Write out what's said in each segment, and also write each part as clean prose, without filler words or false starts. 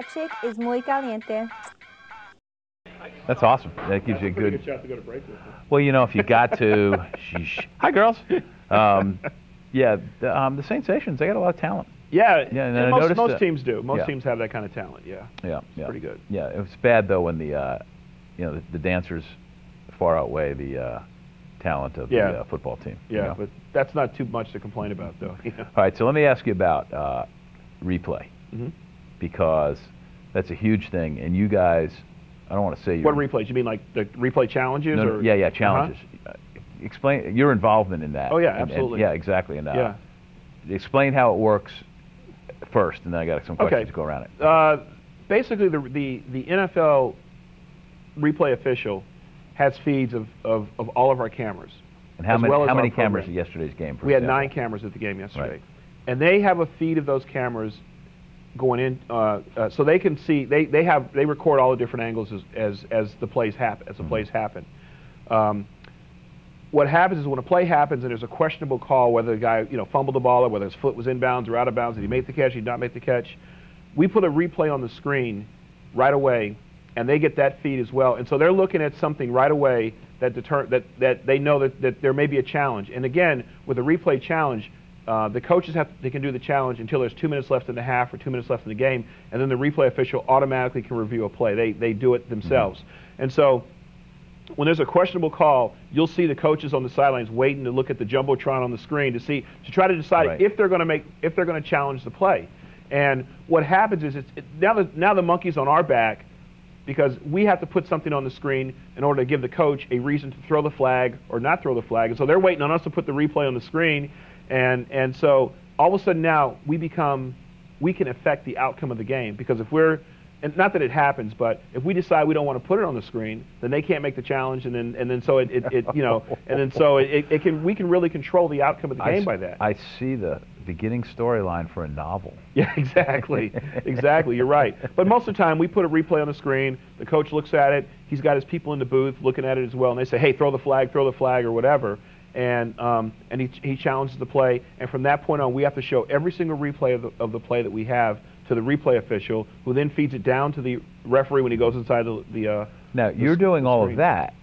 chick is muy caliente. That's awesome. That gives you a good shot to go to break with. Well, you know, if you got to, sheesh. Hi, girls. Yeah, the Saint Sations, they got a lot of talent. Yeah, yeah, and most teams do. Most teams have that kind of talent. Yeah, it's pretty good. Yeah, it was bad though when the, you know, the dancers far outweigh the talent of the football team. Yeah, you know? But that's not too much to complain about, though. You know? All right, so let me ask you about replay, because that's a huge thing, and you guys, I don't want to say what replays? You mean like the replay challenges? No, or? Yeah, challenges. Explain your involvement in that. Oh yeah, absolutely. Yeah, exactly. And explain how it works first, and then I got some questions to go around it. Basically, the NFL replay official has feeds of all of our cameras. And how many cameras at yesterday's game? We had 9 cameras at the game yesterday, and they have a feed of those cameras going in, so they can see. They record all the different angles as the plays happen. What happens is when a play happens and there's a questionable call, whether the guy fumbled the ball or whether his foot was inbounds or out of bounds, did he make the catch, did he not make the catch, we put a replay on the screen right away, and they get that feed as well. And so they're looking at something right away that they know that there may be a challenge. And again, with a replay challenge, the coaches they can do the challenge until there's 2 minutes left in the half or 2 minutes left in the game, and then the replay official automatically can review a play. They do it themselves. And so when there's a questionable call, you'll see the coaches on the sidelines waiting to look at the jumbotron on the screen to try to decide if they're going to challenge the play. And what happens is now the monkey's on our back, because we have to put something on the screen in order to give the coach a reason to throw the flag or not throw the flag. And so they're waiting on us to put the replay on the screen, and so all of a sudden now we can affect the outcome of the game, because if and not that it happens, but if we decide we don't want to put it on the screen, then they can't make the challenge, and then so we can really control the outcome of the game by that. I see the beginning storyline for a novel. Yeah, exactly, exactly. You're right. But most of the time, we put a replay on the screen. The coach looks at it. He's got his people in the booth looking at it as well, and they say, "Hey, throw the flag," or whatever. And he challenges the play, and from that point on, we have to show every single replay of the play that we have to the replay official, who then feeds it down to the referee when he goes inside the Now, you're doing all of that,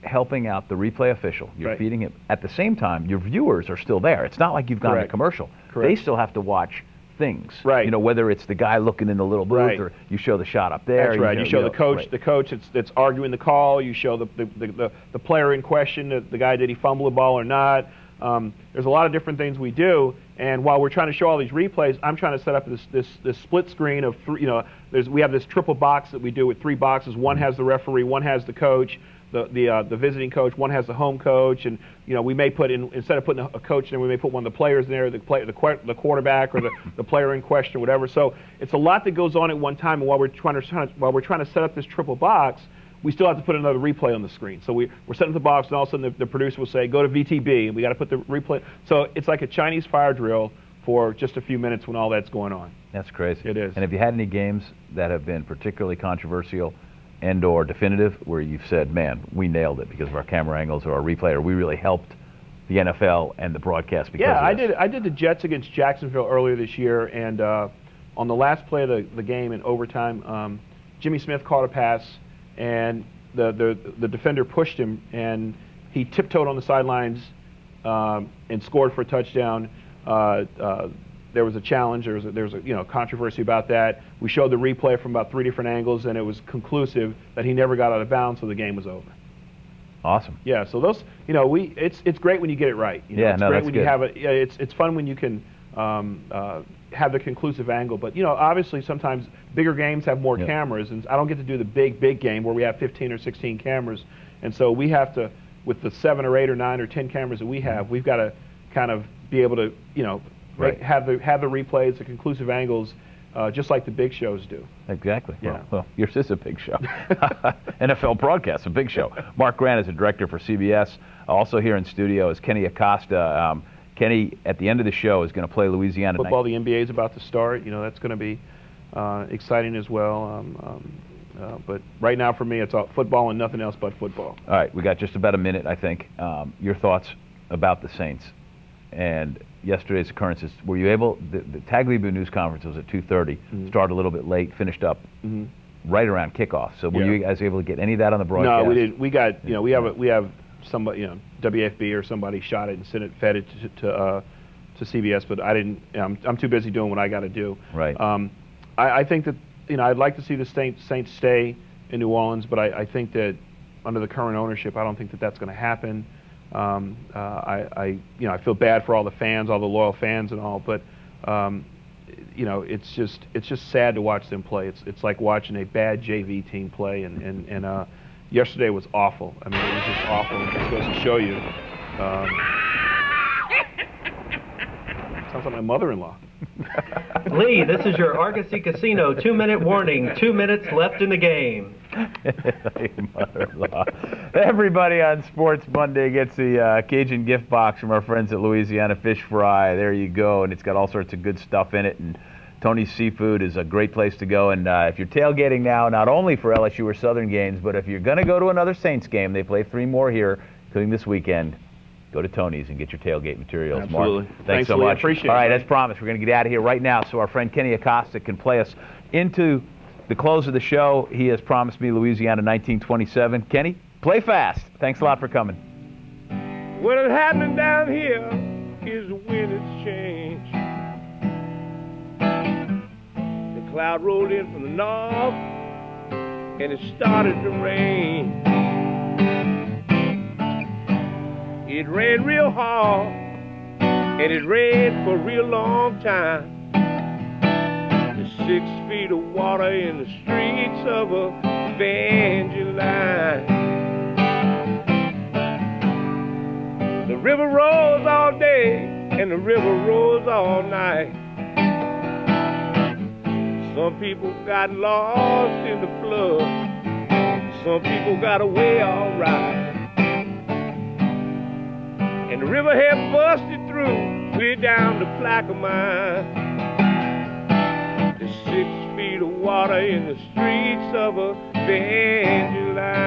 helping out the replay official. You're feeding it. At the same time, your viewers are still there. It's not like you've gone to commercial. They still have to watch things. You know, whether it's the guy looking in the little booth or you show the shot up there. That's right. You show the coach that's arguing the call. You show the player in question, the guy, did he fumble the ball or not. There's a lot of different things we do, and while we're trying to show all these replays, I'm trying to set up this split screen of three. We have this triple box that we do with 3 boxes. One has the referee, one has the coach, the visiting coach, one has the home coach, and we may put in, instead of putting a coach in, we may put one of the players in there, the quarterback or the player in question, or whatever. So it's a lot that goes on at one time, and while we're trying to set up this triple box, we still have to put another replay on the screen. So we're setting the box, and all of a sudden the producer will say, go to VTB, and we got to put the replay. So it's like a Chinese fire drill for just a few minutes when all that's going on. That's crazy. It is. And have you had any games that have been particularly controversial and or definitive where you've said, man, we nailed it because of our camera angles or our replay, or we really helped the NFL and the broadcast because of this? I did the Jets against Jacksonville earlier this year, and on the last play of the game in overtime, Jimmy Smith caught a pass, and the defender pushed him, and he tiptoed on the sidelines and scored for a touchdown. There was a challenge. There was a controversy about that. We showed the replay from about 3 different angles, and it was conclusive that he never got out of bounds, so the game was over. Awesome. Yeah. So those, it's great when you get it right. It's great when you have it. It's fun when you can have the conclusive angle. But obviously sometimes bigger games have more cameras, and I don't get to do the big game where we have 15 or 16 cameras, and so we have to, with the 7 or 8 or 9 or 10 cameras that we have, we've got to kind of be able to have the replays, the conclusive angles, just like the big shows do. Exactly. Yeah. Well, yours is a big show. NFL broadcast, a big show. Mark Grant is a director for CBS. Also here in studio is Kenny Acosta. Kenny, at the end of the show, is going to play Louisiana football. The NBA is about to start. That's going to be exciting as well. But right now, for me, it's all football and nothing else but football. All right, we got just about a minute, I think. Your thoughts about the Saints and yesterday's occurrences, were you able, the Tagliabue news conference was at 2:30, started a little bit late, finished up right around kickoff. So were you guys able to get any of that on the broadcast? No, we didn't. We got, we have somebody, WFB or somebody shot it and sent it, fed it to CBS, but I didn't. I'm too busy doing what I got to do. Right. I think that I'd like to see the Saints stay in New Orleans, but I think that under the current ownership, I don't think that that's going to happen. I feel bad for all the fans, all the loyal fans and all, but it's just sad to watch them play. It's like watching a bad JV team play, and yesterday was awful. I mean, it was just awful. It just goes to show you. Sounds like my mother-in-law. Lee, this is your Argosy Casino 2-minute warning. 2 minutes left in the game. Mother-in-law. Everybody on Sports Monday gets the Cajun gift box from our friends at Louisiana Fish Fry. There you go, and it's got all sorts of good stuff in it. And Tony's Seafood is a great place to go. And if you're tailgating now, not only for LSU or Southern games, but if you're going to go to another Saints game, they play 3 more here, including this weekend. Go to Tony's and get your tailgate materials. Absolutely. Mark, thanks so much. Appreciate it. All right, as promised, we're going to get out of here right now so our friend Kenny Acosta can play us into the close of the show. He has promised me Louisiana 1927. Kenny, play fast. Thanks a lot for coming. What is happening down here is when it's changed. The cloud rolled in from the north and it started to rain. It rained real hard, and it rained for a real long time. There's 6 feet of water in the streets of Evangeline. The river rose all day, and the river rose all night. Some people got lost in the flood. Some people got away all right. And the river had busted through, way down to Plaquemine. There's 6 feet of water in the streets of Evangeline.